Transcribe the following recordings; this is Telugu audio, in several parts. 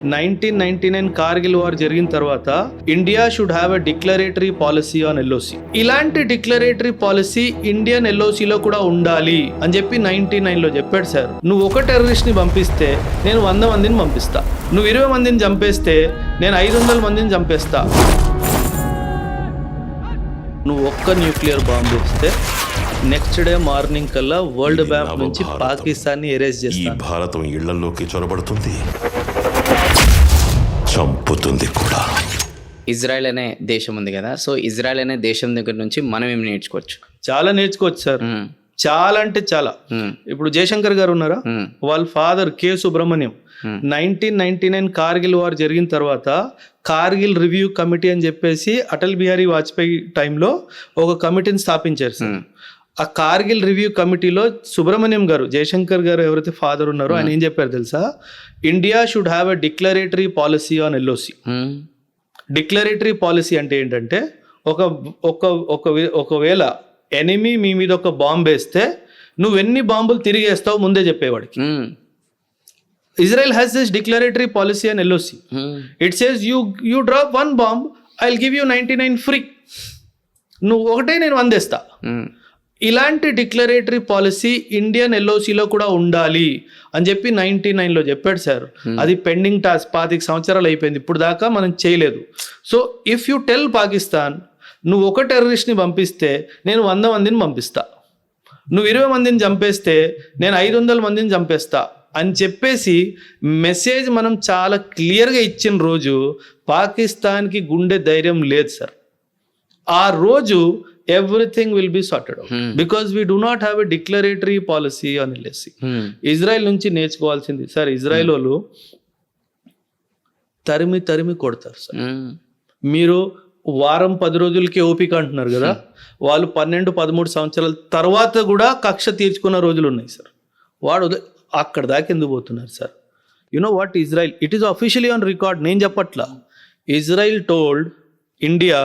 1999 కార్గిల్ వార్ జరిగిన తర్వాత India should have a declaratory policy on LoC. ఇలాంటి డిక్లరేటరీ పాలసీ ఇండియన్ ఎల్ఓసిలో కూడా ఉండాలి అని చెప్పి 99 లో చెప్పాడు సార్. నువ్వు ఒక టెర్రరిస్ట్ ని పంపిస్తే నేను 100 మందిని పంపిస్తా, నువ్వు 20 మందిని చంపేస్తే నేను 500 మందిని చంపేస్తా. నువ్వు ఒక్క న్యూక్లియర్ బాంబు వేస్తే నెక్స్ట్ డే మార్నింగ్ కల్లా వరల్డ్ బ్యాంక్ నుంచి పాకిస్తాన్ ని ఎరేజ్ చేస్తా. భారతం ఇళ్లలోకి చొరబడుతుంది, చంపుతుంది కూడా. ఇజ్రాయెల్ అనే దేశం ఉంది కదా, సో ఇజ్రాయెల్ అనే దేశం దగ్గర నుంచి మనం ఏం నేర్చుకోవచ్చు? చాలా నేర్చుకోవచ్చు సార్, చాలా అంటే చాలా. ఇప్పుడు జయశంకర్ గారు ఉన్నారా, వాళ్ళ father K Subrahmanyam 1999 Kargil war జరిగిన తర్వాత కార్గిల్ రివ్యూ కమిటీ అని చెప్పేసి అటల్ బిహారీ వాజ్పేయి టైంలో ఒక కమిటీని స్థాపించారు సార్. ఆ కార్గిల్ రివ్యూ కమిటీలో సుబ్రహ్మణ్యం గారు, జయశంకర్ గారు ఎవరైతే ఫాదర్ ఉన్నారో ఆయన ఏం చెప్పారు తెలుసా? India should have a declaratory policy on LoC. Declaratory policy అంటే ఏంటంటే ఒకవేళ ఎనిమీ మీ మీద ఒక బాంబు వేస్తే నువ్వు ఎన్ని బాంబులు తిరిగి వేస్తావు ముందే చెప్పేవాడికి. Israel has this declaratory policy on LOC. It says you drop one bomb, I'll give you 99 free. నువ్వు ఒకటే నేను 100 ఇస్తా. ఇలాంటి డిక్లరేటరీ పాలసీ ఇండియన్ ఎల్ఓసిలో కూడా ఉండాలి అని చెప్పి 99 లో చెప్పాడు సార్. అది పెండింగ్ టాస్క్, 25 సంవత్సరాలు అయిపోయింది, ఇప్పుడు దాకా మనం చేయలేదు. So if you tell Pakistan నువ్వు ఒక టెర్రరిస్ట్ని పంపిస్తే నేను 100 మందిని పంపిస్తా, నువ్వు 20 మందిని చంపేస్తే నేను 500 మందిని చంపేస్తా అని చెప్పేసి మెసేజ్ మనం చాలా క్లియర్గా ఇచ్చిన రోజు పాకిస్తాన్కి గుండె ధైర్యం లేదు సార్. ఆ రోజు everything will be sorted out because we do not have a declaratory policy on LoC. Israel నుంచి నేర్చుకోవాల్సింది సార్, ఇజ్రాయెల్ వాళ్ళు తరిమి కొడతారు సార్. మీరు వారం 10 రోజులకి ఓపిక అంటున్నారు కదా, వాళ్ళు 12-13 సంవత్సరాల తర్వాత కూడా కక్ష తీర్చుకున్న రోజులు ఉన్నాయి సార్. వాడు అక్కడ దాకా ఎందుకు పోతున్నారు sir? You know what Israel, it is officially on record, నేను చెప్పట్లా. Israel told India,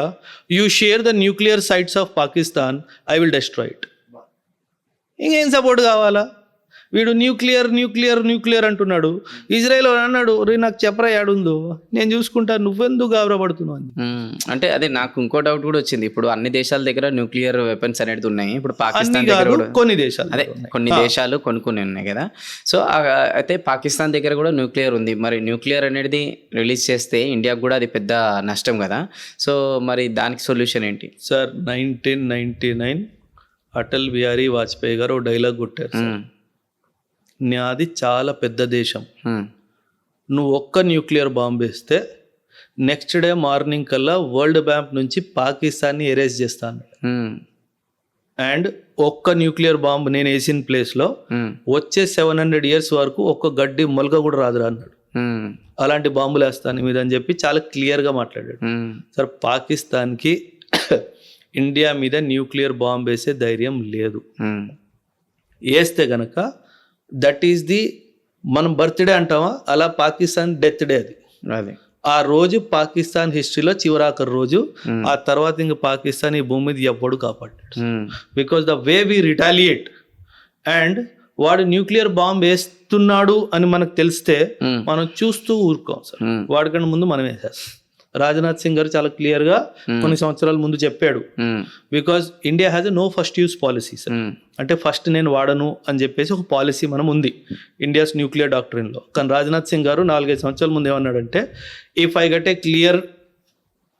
you share the nuclear sites of Pakistan, I will destroy it. ఇంకేం సపోర్ట్ కావాలా? వీడు న్యూక్లియర్ అంటున్నాడు. ఇజ్రాయెల్ అన్నాడు, రే నాకు చెప్పరా యాడుందో నేను చూసుకుంటా, నువ్వెందుకు గాబరపడుతున్నావు అని. అంటే అదే నాకు ఇంకో డౌట్ కూడా వచ్చింది. ఇప్పుడు అన్ని దేశాల దగ్గర న్యూక్లియర్ వెపన్స్ అనేది ఉన్నాయి. ఇప్పుడు పాకిస్తాన్ దగ్గర కొన్ని దేశాలు, అదే కొన్ని దేశాలు కొన్ని ఉన్నాయి కదా. సో అయితే పాకిస్తాన్ దగ్గర కూడా న్యూక్లియర్ ఉంది. మరి న్యూక్లియర్ అనేది రిలీజ్ చేస్తే ఇండియాకు కూడా అది పెద్ద నష్టం కదా. సో మరి దానికి సొల్యూషన్ ఏంటి సార్? 1999 అటల్ బిహారీ వాజ్పేయి గారు డైలాగ్ కొట్టారు, నాది చాలా పెద్ద దేశం, నువ్వు ఒక్క న్యూక్లియర్ బాంబు వేస్తే నెక్స్ట్ డే మార్నింగ్ కల్లా వరల్డ్ బ్యాంక్ నుంచి పాకిస్తాన్ని ఎరేజ్ చేస్తాను. అండ్ ఒక్క న్యూక్లియర్ బాంబు నేను వేసిన ప్లేస్లో వచ్చే 700 years వరకు ఒక్క గడ్డి మొలక కూడా రాదురా అన్నాడు. అలాంటి బాంబులు వేస్తాను మీద అని చెప్పి చాలా క్లియర్గా మాట్లాడాడు సార్. పాకిస్తాన్కి ఇండియా మీద న్యూక్లియర్ బాంబు వేసే ధైర్యం లేదు. వేస్తే గనక దట్ ఈస్ ది మనం బర్త్డే అంటామా, అలా పాకిస్తాన్ డెత్ డే అది. ఆ రోజు పాకిస్తాన్ హిస్టరీలో చివరాఖరు రోజు. ఆ తర్వాత ఇంకా పాకిస్తాన్ ఈ భూమి మీద ఎవ్వడు కాపాడాడు. Because the way we retaliate, and వాడు న్యూక్లియర్ బాంబ్ వేస్తున్నాడు అని మనకు తెలిస్తే మనం చూస్తూ ఊరుకోం సార్. వాడికన్నా ముందు మనం వేసేస్తాం. రాజ్నాథ్ సింగ్ గారు చాలా క్లియర్ గా కొన్ని సంవత్సరాల ముందు చెప్పాడు, because India has a no first use policy sir. అంటే ఫస్ట్ నేను వాడను అని చెప్పేసి ఒక పాలసీ మనం ఉంది ఇండియాస్ న్యూక్లియర్ డాక్ట్రిన్ లో. కానీ రాజ్నాథ్ సింగ్ గారు 4-5 సంవత్సరాల ముందు ఏమన్నాడంటే, if I get a clear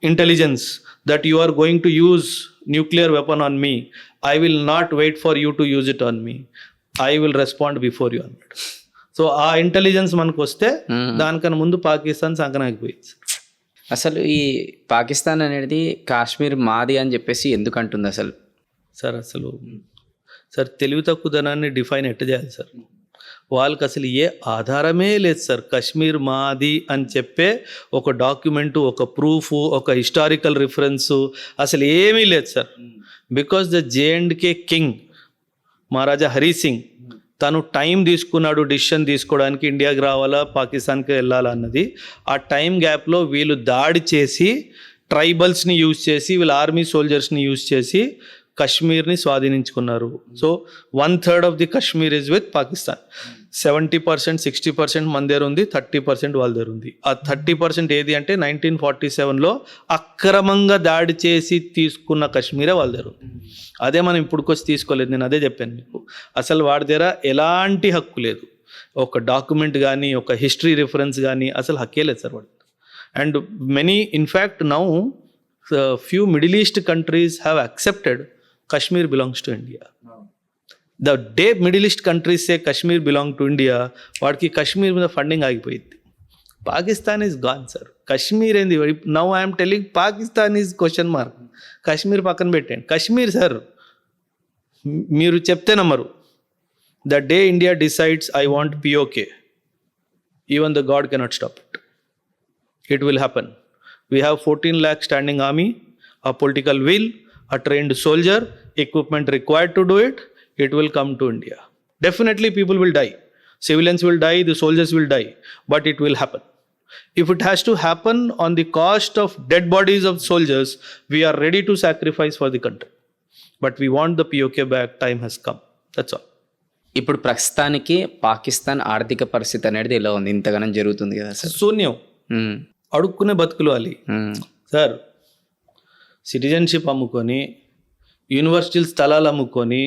intelligence that you are going to use nuclear weapon on me, I will not wait for you to use it on me, I will respond before you అన్నాడు. సో ఆ ఇంటెలిజెన్స్ మనకు వస్తే దానికన్నా ముందు పాకిస్తాన్ సంకనాగిపోయింది. అసలు ఈ పాకిస్తాన్ అనేది కాశ్మీర్ మాది అని చెప్పేసి ఎందుకు అంటుంది అసలు? సార్ తెలివి తక్కువదనాన్ని డిఫైన్ ఎట్ట చేయాలి సార్? వాళ్ళకి అసలు ఏ ఆధారమే లేదు సార్. కాశ్మీర్ మాది అని చెప్పే ఒక డాక్యుమెంటు, ఒక ప్రూఫ్, ఒక హిస్టారికల్ రిఫరెన్సు అసలు ఏమీ లేదు sir. Because the J&K king Maharaja Hari Singh తను టైం తీసుకున్నాడు డిసిషన్ తీసుకోవడానికి, ఇండియాకి రావాలా పాకిస్తాన్కి వెళ్ళాలా అన్నది. ఆ టైం గ్యాప్లో వీళ్ళు దాడి చేసి ట్రైబల్స్ని యూజ్ చేసి, వీళ్ళ ఆర్మీ సోల్జర్స్ని యూజ్ చేసి కశ్మీర్ని స్వాధీనించుకున్నారు. So 1/3 of the Kashmir is with Pakistan. 70%, 60% మన దగ్గర ఉంది, 30% వాళ్ళ దగ్గర ఉంది. ఆ 30% ఏది అంటే 1947లో అక్రమంగా దాడి చేసి తీసుకున్న కశ్మీరే వాళ్ళ దగ్గర ఉంది. అదే మనం ఇప్పుడుకొచ్చి తీసుకోలేదు. నేను అదే చెప్పాను మీకు. అసలు వాడి దగ్గర ఎలాంటి హక్కు లేదు. ఒక డాక్యుమెంట్ కానీ, ఒక హిస్టరీ రిఫరెన్స్ కానీ అసలు హక్కే లేదు సార్ వాడు. And many in fact now few middle east countries have accepted Kashmir belongs to India. The day middle east countries say Kashmir belong to India, వాడికి కశ్మీర్ మీద ఫండింగ్ ఆగిపోయింది. Pakistan is gone sir. Kashmir ఏంది? Now I'm telling Pakistan is question mark. Kashmir పక్కన పెట్టండి. కశ్మీర్ సార్ మీరు చెప్తే నమ్మరు. The day India decides I want POK, even the God cannot stop it. It will happen. We have 14 lakh standing army, a political will, a trained soldier, equipment required to do it. It will come to India. Definitely people will die. Civilians will die, the soldiers will die, but it will happen. If it has to happen on the cost of dead bodies of soldiers, we are ready to sacrifice for the country. But we want the POK back. Time has come. That's all. ఇప్పుడు ప్రస్తుతానికి పాకిస్తాన్ ఆర్థిక పరిస్థితి అనేది ఎలా ఉంది? ఇంతగానం జరుగుతుంది కదా సార్. శూన్యం. అడుక్కునే బతుకులు వాళ్ళు సార్. సిటిజన్షిప్ అమ్ముకొని, యూనివర్సిటీల స్థలాలు అమ్ముకొని,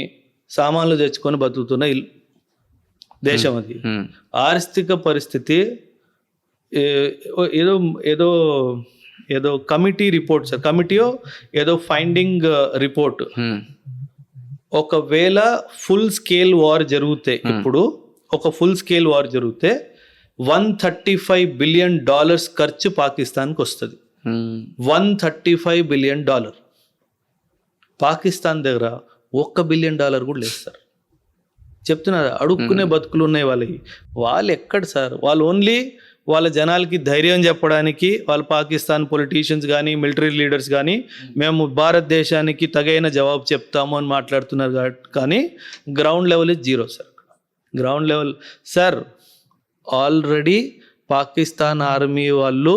సామాన్లు తెచ్చుకొని బతుకుతున్న దేశం అది. ఆర్థిక పరిస్థితి ఏదో ఏదో ఏదో కమిటీ రిపోర్ట్ సార్, కమిటీయో ఏదో ఫైండింగ్ రిపోర్ట్. ఒకవేళ ఫుల్ స్కేల్ వార్ జరిగితే, ఇప్పుడు ఒక ఫుల్ స్కేల్ వార్ జరిగితే $135 బిలియన్ ఖర్చు పాకిస్తాన్కి వస్తుంది. $135 బిలియన్. పాకిస్తాన్ దగ్గర $1 బిలియన్ కూడా లేదు సార్. చెప్తున్నారు అడుక్కునే బతుకులు ఉన్నాయి వాళ్ళకి. వాళ్ళు ఎక్కడ సార్? వాళ్ళు ఓన్లీ వాళ్ళ జనాలకి ధైర్యం చెప్పడానికి వాళ్ళ పాకిస్తాన్ పొలిటీషియన్స్ కానీ, మిలిటరీ లీడర్స్ కానీ మేము భారతదేశానికి తగైన జవాబు చెప్తాము అని మాట్లాడుతున్నారు. కానీ ground level is zero sir. Ground level sir already Pakistan army వాళ్ళు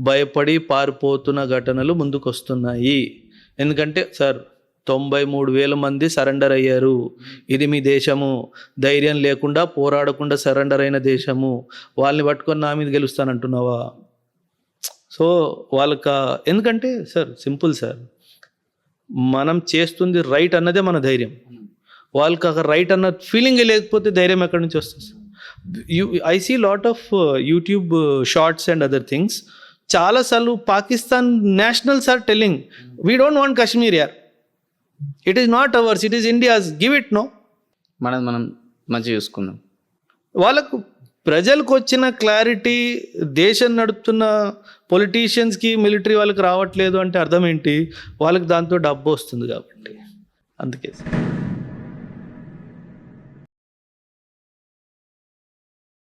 భయపడి పారిపోతున్న ఘటనలు ముందుకు వస్తున్నాయి. ఎందుకంటే సార్ 93,000 మంది సరెండర్ అయ్యారు. ఇది మీ దేశము, ధైర్యం లేకుండా పోరాడకుండా సరెండర్ అయిన దేశము. వాళ్ళని పట్టుకొని నా మీద గెలుస్తానంటున్నావా? సో వాళ్ళకి ఎందుకంటే సార్ సింపుల్ సార్, మనం చేస్తుంది రైట్ అన్నదే మన ధైర్యం. వాళ్ళకి అక్కడ రైట్ అన్న ఫీలింగ్ లేకపోతే ధైర్యం ఎక్కడి నుంచి వస్తుంది sir? I see lot of YouTube shorts and other things. చాలాసార్లు Pakistan nationals are telling we don't want Kashmir యార్, it is not ours, it is India's, give it. No, మనం మంచిగా చూసుకుందాం. వాళ్ళకు ప్రజలకు వచ్చిన క్లారిటీ దేశం నడుపుతున్న పొలిటీషియన్స్కి, మిలిటరీ వాళ్ళకి రావట్లేదు అంటే అర్థం ఏంటి? వాళ్ళకి దాంతో డబ్బు వస్తుంది కాబట్టి. అందుకే